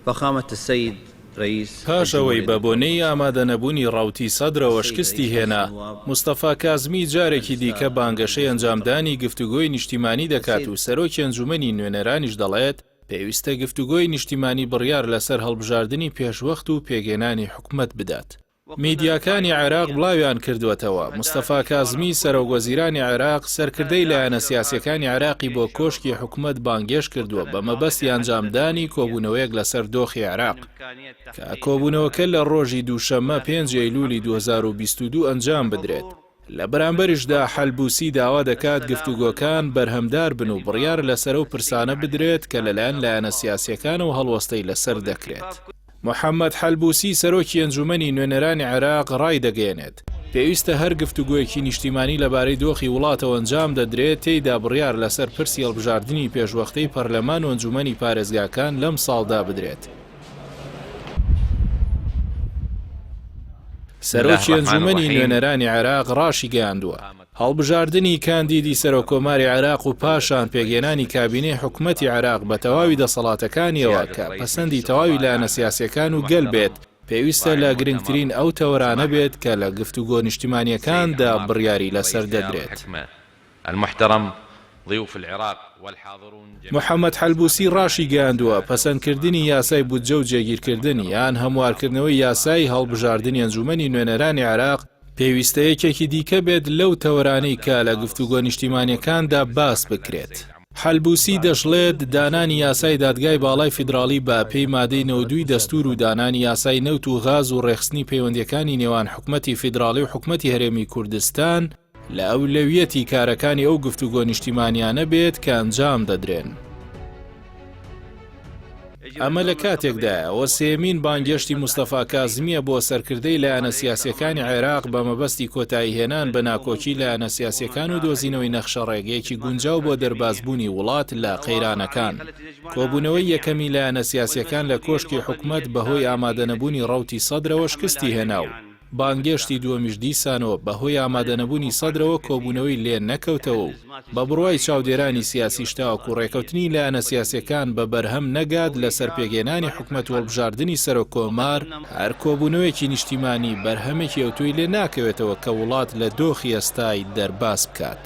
فخامة السيد رئيس پاشەوەی بە بۆنەی ئامادەنەبوونی ڕاوتی سەدرەوە شکستی هێنا، مستەفا کازمی جارێکی دیکە بانگەشەی ئەنجامدانی گفتوگۆی نیشتیمانی دەکات و سەرۆکی ئەنجومەنی نوێنەرانیش دەڵێت پێویستە گفتوگۆی نیشتیمانی بڕیار لەسەر هەڵبژاردننی پێشوەخت و پێگەێنانی حکومەت بدات. میدیاکانی عێراق بڵاویان کردوەتەوە مستەفا کازمی سەرۆکوەزیرانی عێراق سەرکردەی لایەنە سیاسیەکانی عێراقی بۆ کۆشکی حکومەت بانگێش کردووە بە مەبەستی ئەنجامدانی کۆبوونەوەیەک لەسەر دۆخی عێراق کە کۆبوونەوەکە لە ڕۆژی دووشەممە 5 ئەیلولی 2022 ئەنجام بدرێت. لە بەرامبەریشدا حەلبوسی داوا دەکات گفتوگۆکان بەرهەمدار بن و بڕیار لەسەر و پرسانە بدرێت کە لەلایەن لایەنە سیاسیەکان و هەڵوەستەی لەسەر دەکرێت. محەممەد حەلبوسی سەرۆکی ئەنجومەنی نوێنەرانی عێراق ڕای دەگەێنێت پێویستە هەر گفتوگویەکی نیشتیمانی لەبارەی دۆخی وڵاتەوە ئەنجام دەدرێت تێیدا بڕیار لەسەر پرسی هەڵبژاردننی پێشوەختەی پەرلەمان و ئەنجومەنی پارێزگاکان لەم ساڵدا بدرێت. سەرۆکی ئەنجومەنی نوێنەرانی عێراق ڕاشی گەیاندووە هەڵبژاردننی کاندیدی سەرۆکۆماری عێراق و پاشان پێگەێنانی کابینەی حکوومەتی عێراق بە تەواوی دەسەڵاتەکانیەوە کە پەسەندی تەواوی لایەنە سیاسیەکان و گەل بێت پێویستە لە گرنگترین ئەو تەوەرانە بێت کە لە گفتوگۆ نیشتیمانیەکاندا بڕیاری لەسەر دەدرێت. محەممەد حەلبوسی ڕاشی گەیاندووە پەسەندکردنی یاسای بودجە و جێگیرکردن یان هەموارکردنەوەی یاسای هەڵبژاردننی ئەنجومەنی نوێنەرانی عێراق پێویستە یەکێکی دیکە بێت لەو تەوەرانەی کە لە گفتوگۆ نیشتیمانیەکاندا باس بکرێت. حەلبوسی دەشڵێت دانانی یاسای دادگای باڵای فیدراڵی بە پێی مادەی 92 دەستور و دانانی یاسای نەوت و غاز و ڕێخستنی پەیوەندیەکانی نێوان حکوومەتی فیدراڵی و حکوومەتی هەرێمی کوردستان لە ئەولەویەتی کارەکانی ئەو گفتوگۆ نیشتیمانیانە بێت کە ئەنجام دەدرێن. ئەمە لە کاتێکدایەوە سێمین بانگێشتی مستەفا کازمیە بۆ سەرکردەی لایەنە سیاسیەکانی عێراق بە مەبەستی کۆتایی هێنان بە ناکۆکی لایەنە سیاسیەکان و دۆزینەوەی نەخشە ڕێگەیەکی گونجاو بۆ دەربازبوونی وڵات لە قەیرانەکان. کۆبوونەوەی یەکەمی لایەنە سیاسیەکان لە کۆشکی حکوومەت بەهۆی ئامادەنەبوونی ڕاوتی سەدرەوە شکستی هێناو. بانگێشتی دووەمیش دیسانەوە بەهۆی ئامادەنەبوونی سەدرەوە کۆبوونەوەی لێ نەکەوتەوە و بە بڕوای چاودێرانی سیاسی شتاوەکو و ڕێکەوتنی لایەنە سیاسیەکان بە بەرهەم نەگات لەسەر پێگەێنانی حکوومەت وەڵبژاردننی سەرۆکۆمار هەر کۆبوونەوەیەکی نیشتیمانی بەرهەمێکی ئەوتوی لێ ناکەوێتەوە کە وڵات لە دۆخی ئێستای دەرباس بکات.